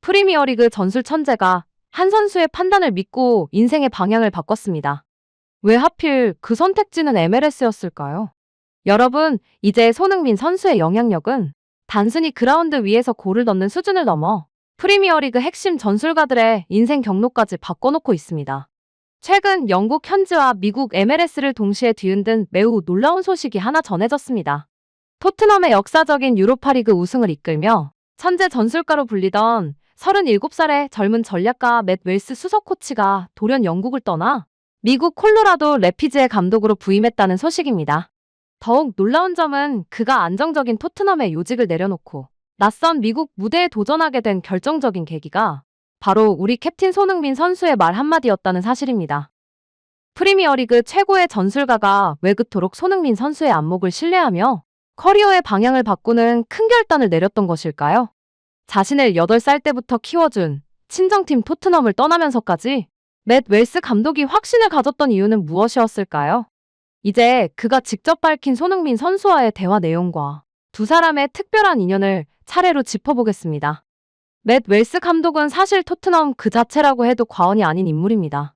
프리미어리그 전술 천재가 한 선수의 판단을 믿고 인생의 방향을 바꿨습니다. 왜 하필 그 선택지는 MLS였을까요? 여러분, 이제 손흥민 선수의 영향력은 단순히 그라운드 위에서 골을 넣는 수준을 넘어 프리미어리그 핵심 전술가들의 인생 경로까지 바꿔놓고 있습니다. 최근 영국 현지와 미국 MLS를 동시에 뒤흔든 매우 놀라운 소식이 하나 전해졌습니다. 토트넘의 역사적인 유로파리그 우승을 이끌며 천재 전술가로 불리던 37살의 젊은 전략가 맷 웰스 수석 코치가 돌연 영국을 떠나 미국 콜로라도 래피즈의 감독으로 부임했다는 소식입니다. 더욱 놀라운 점은 그가 안정적인 토트넘의 요직을 내려놓고 낯선 미국 무대에 도전하게 된 결정적인 계기가 바로 우리 캡틴 손흥민 선수의 말 한마디였다는 사실입니다. 프리미어리그 최고의 전술가가 왜 그토록 손흥민 선수의 안목을 신뢰하며 커리어의 방향을 바꾸는 큰 결단을 내렸던 것일까요? 자신을 8살 때부터 키워준 친정팀 토트넘을 떠나면서까지 맷 웰스 감독이 확신을 가졌던 이유는 무엇이었을까요? 이제 그가 직접 밝힌 손흥민 선수와의 대화 내용과 두 사람의 특별한 인연을 차례로 짚어보겠습니다. 맷 웰스 감독은 사실 토트넘 그 자체라고 해도 과언이 아닌 인물입니다.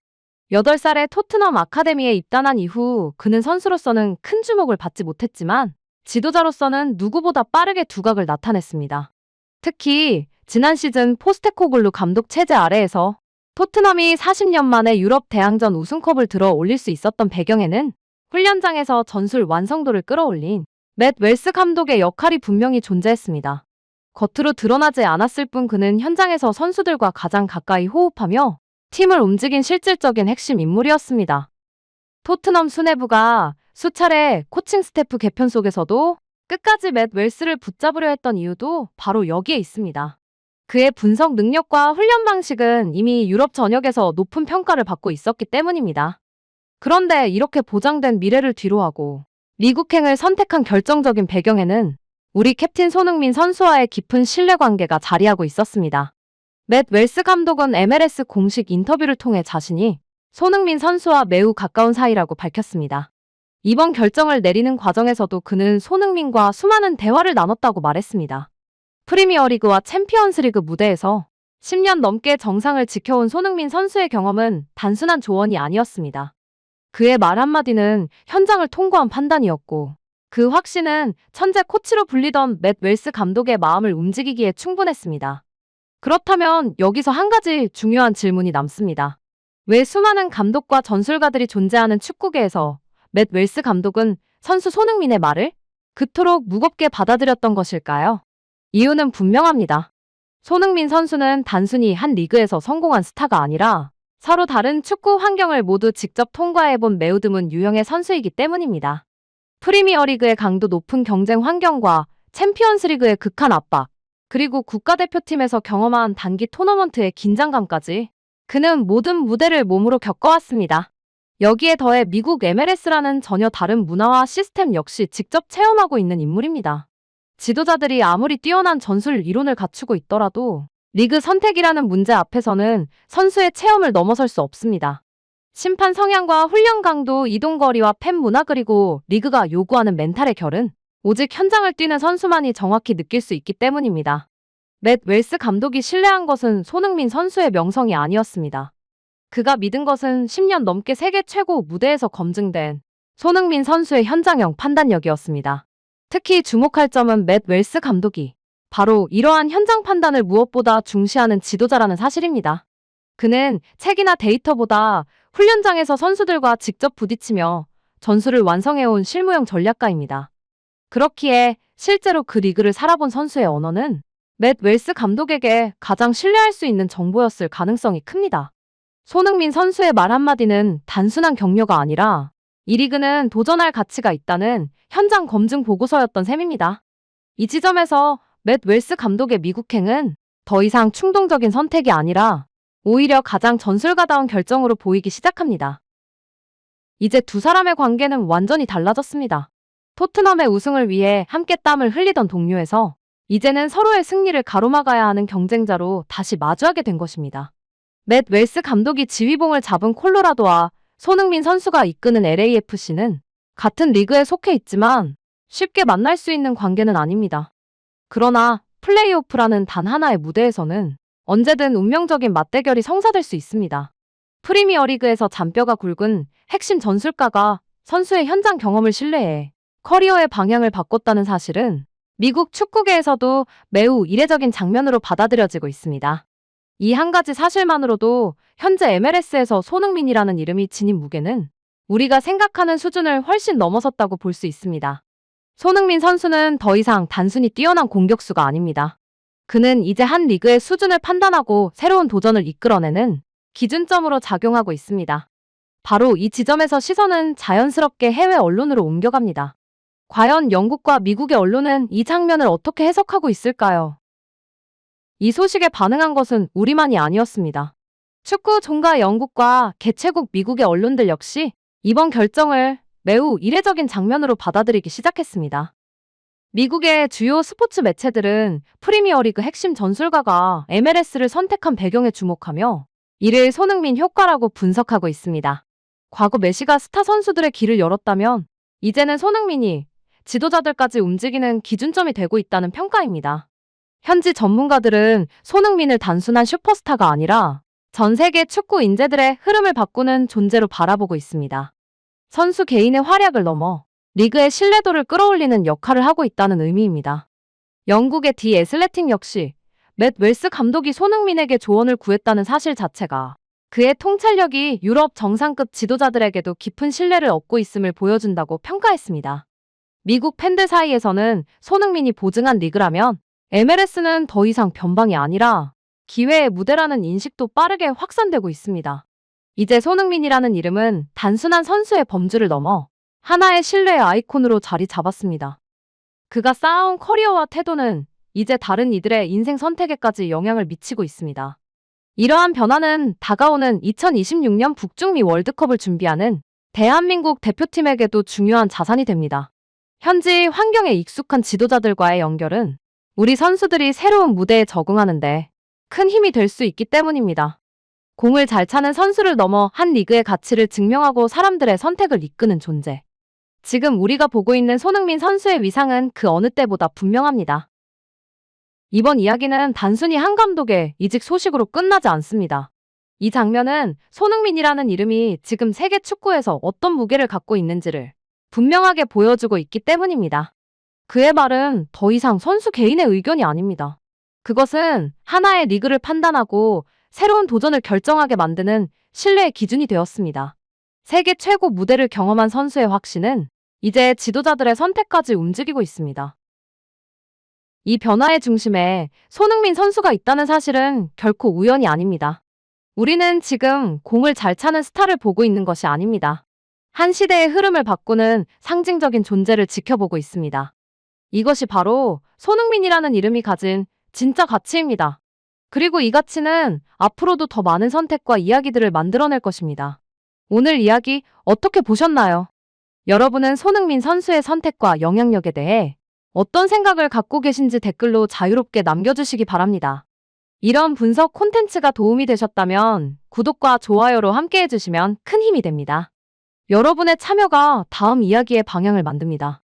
8살에 토트넘 아카데미에 입단한 이후 그는 선수로서는 큰 주목을 받지 못했지만 지도자로서는 누구보다 빠르게 두각을 나타냈습니다. 특히 지난 시즌 포스테코글루 감독 체제 아래에서 토트넘이 40년 만에 유럽 대항전 우승컵을 들어 올릴 수 있었던 배경에는 훈련장에서 전술 완성도를 끌어올린 맷 웰스 감독의 역할이 분명히 존재했습니다. 겉으로 드러나지 않았을 뿐 그는 현장에서 선수들과 가장 가까이 호흡하며 팀을 움직인 실질적인 핵심 인물이었습니다. 토트넘 수뇌부가 수차례 코칭 스태프 개편 속에서도 끝까지 맷 웰스를 붙잡으려 했던 이유도 바로 여기에 있습니다. 그의 분석 능력과 훈련 방식은 이미 유럽 전역에서 높은 평가를 받고 있었기 때문입니다. 그런데 이렇게 보장된 미래를 뒤로하고 미국행을 선택한 결정적인 배경에는 우리 캡틴 손흥민 선수와의 깊은 신뢰관계가 자리하고 있었습니다. 맷 웰스 감독은 MLS 공식 인터뷰를 통해 자신이 손흥민 선수와 매우 가까운 사이라고 밝혔습니다. 이번 결정을 내리는 과정에서도 그는 손흥민과 수많은 대화를 나눴다고 말했습니다. 프리미어리그와 챔피언스리그 무대에서 10년 넘게 정상을 지켜온 손흥민 선수의 경험은 단순한 조언이 아니었습니다. 그의 말 한마디는 현장을 통과한 판단이었고 그 확신은 천재 코치로 불리던 맷 웰스 감독의 마음을 움직이기에 충분했습니다. 그렇다면 여기서 한 가지 중요한 질문이 남습니다. 왜 수많은 감독과 전술가들이 존재하는 축구계에서 맷 웰스 감독은 선수 손흥민의 말을 그토록 무겁게 받아들였던 것일까요? 이유는 분명합니다. 손흥민 선수는 단순히 한 리그에서 성공한 스타가 아니라 서로 다른 축구 환경을 모두 직접 통과해본 매우 드문 유형의 선수이기 때문입니다. 프리미어리그의 강도 높은 경쟁 환경과 챔피언스리그의 극한 압박, 그리고 국가대표팀에서 경험한 단기 토너먼트의 긴장감까지 그는 모든 무대를 몸으로 겪어왔습니다. 여기에 더해 미국 MLS라는 전혀 다른 문화와 시스템 역시 직접 체험하고 있는 인물입니다. 지도자들이 아무리 뛰어난 전술 이론을 갖추고 있더라도 리그 선택이라는 문제 앞에서는 선수의 체험을 넘어설 수 없습니다. 심판 성향과 훈련 강도, 이동거리와 팬 문화 그리고 리그가 요구하는 멘탈의 결은 오직 현장을 뛰는 선수만이 정확히 느낄 수 있기 때문입니다. 맷 웰스 감독이 신뢰한 것은 손흥민 선수의 명성이 아니었습니다. 그가 믿은 것은 10년 넘게 세계 최고 무대에서 검증된 손흥민 선수의 현장형 판단력이었습니다. 특히 주목할 점은 맷 웰스 감독이 바로 이러한 현장 판단을 무엇보다 중시하는 지도자라는 사실입니다. 그는 책이나 데이터보다 훈련장에서 선수들과 직접 부딪히며 전술을 완성해온 실무형 전략가입니다. 그렇기에 실제로 그 리그를 살아본 선수의 언어는 맷 웰스 감독에게 가장 신뢰할 수 있는 정보였을 가능성이 큽니다. 손흥민 선수의 말 한마디는 단순한 격려가 아니라 이 리그는 도전할 가치가 있다는 현장 검증 보고서였던 셈입니다. 이 지점에서 맷 웰스 감독의 미국행은 더 이상 충동적인 선택이 아니라 오히려 가장 전술가다운 결정으로 보이기 시작합니다. 이제 두 사람의 관계는 완전히 달라졌습니다. 토트넘의 우승을 위해 함께 땀을 흘리던 동료에서 이제는 서로의 승리를 가로막아야 하는 경쟁자로 다시 마주하게 된 것입니다. 맷 웰스 감독이 지휘봉을 잡은 콜로라도와 손흥민 선수가 이끄는 LAFC는 같은 리그에 속해 있지만 쉽게 만날 수 있는 관계는 아닙니다. 그러나 플레이오프라는 단 하나의 무대에서는 언제든 운명적인 맞대결이 성사될 수 있습니다. 프리미어리그에서 잔뼈가 굵은 핵심 전술가가 선수의 현장 경험을 신뢰해 커리어의 방향을 바꿨다는 사실은 미국 축구계에서도 매우 이례적인 장면으로 받아들여지고 있습니다. 이 한 가지 사실만으로도 현재 MLS에서 손흥민이라는 이름이 지닌 무게는 우리가 생각하는 수준을 훨씬 넘어섰다고 볼 수 있습니다. 손흥민 선수는 더 이상 단순히 뛰어난 공격수가 아닙니다. 그는 이제 한 리그의 수준을 판단하고 새로운 도전을 이끌어내는 기준점으로 작용하고 있습니다. 바로 이 지점에서 시선은 자연스럽게 해외 언론으로 옮겨갑니다. 과연 영국과 미국의 언론은 이 장면을 어떻게 해석하고 있을까요? 이 소식에 반응한 것은 우리만이 아니었습니다. 축구 종가 영국과 개최국 미국의 언론들 역시 이번 결정을 매우 이례적인 장면으로 받아들이기 시작했습니다. 미국의 주요 스포츠 매체들은 프리미어리그 핵심 전술가가 MLS를 선택한 배경에 주목하며 이를 손흥민 효과라고 분석하고 있습니다. 과거 메시가 스타 선수들의 길을 열었다면 이제는 손흥민이 지도자들까지 움직이는 기준점이 되고 있다는 평가입니다. 현지 전문가들은 손흥민을 단순한 슈퍼스타가 아니라 전 세계 축구 인재들의 흐름을 바꾸는 존재로 바라보고 있습니다. 선수 개인의 활약을 넘어 리그의 신뢰도를 끌어올리는 역할을 하고 있다는 의미입니다. 영국의 디 애슬레틱 역시 맷 웰스 감독이 손흥민에게 조언을 구했다는 사실 자체가 그의 통찰력이 유럽 정상급 지도자들에게도 깊은 신뢰를 얻고 있음을 보여준다고 평가했습니다. 미국 팬들 사이에서는 손흥민이 보증한 리그라면 MLS는 더 이상 변방이 아니라 기회의 무대라는 인식도 빠르게 확산되고 있습니다. 이제 손흥민이라는 이름은 단순한 선수의 범주를 넘어 하나의 신뢰의 아이콘으로 자리 잡았습니다. 그가 쌓아온 커리어와 태도는 이제 다른 이들의 인생 선택에까지 영향을 미치고 있습니다. 이러한 변화는 다가오는 2026년 북중미 월드컵을 준비하는 대한민국 대표팀에게도 중요한 자산이 됩니다. 현지 환경에 익숙한 지도자들과의 연결은 우리 선수들이 새로운 무대에 적응하는데 큰 힘이 될 수 있기 때문입니다. 공을 잘 차는 선수를 넘어 한 리그의 가치를 증명하고 사람들의 선택을 이끄는 존재. 지금 우리가 보고 있는 손흥민 선수의 위상은 그 어느 때보다 분명합니다. 이번 이야기는 단순히 한 감독의 이직 소식으로 끝나지 않습니다. 이 장면은 손흥민이라는 이름이 지금 세계 축구에서 어떤 무게를 갖고 있는지를 분명하게 보여주고 있기 때문입니다. 그의 말은 더 이상 선수 개인의 의견이 아닙니다. 그것은 하나의 리그를 판단하고 새로운 도전을 결정하게 만드는 신뢰의 기준이 되었습니다. 세계 최고 무대를 경험한 선수의 확신은 이제 지도자들의 선택까지 움직이고 있습니다. 이 변화의 중심에 손흥민 선수가 있다는 사실은 결코 우연이 아닙니다. 우리는 지금 공을 잘 차는 스타를 보고 있는 것이 아닙니다. 한 시대의 흐름을 바꾸는 상징적인 존재를 지켜보고 있습니다. 이것이 바로 손흥민이라는 이름이 가진 진짜 가치입니다. 그리고 이 가치는 앞으로도 더 많은 선택과 이야기들을 만들어낼 것입니다. 오늘 이야기 어떻게 보셨나요? 여러분은 손흥민 선수의 선택과 영향력에 대해 어떤 생각을 갖고 계신지 댓글로 자유롭게 남겨주시기 바랍니다. 이런 분석 콘텐츠가 도움이 되셨다면 구독과 좋아요로 함께 해주시면 큰 힘이 됩니다. 여러분의 참여가 다음 이야기의 방향을 만듭니다.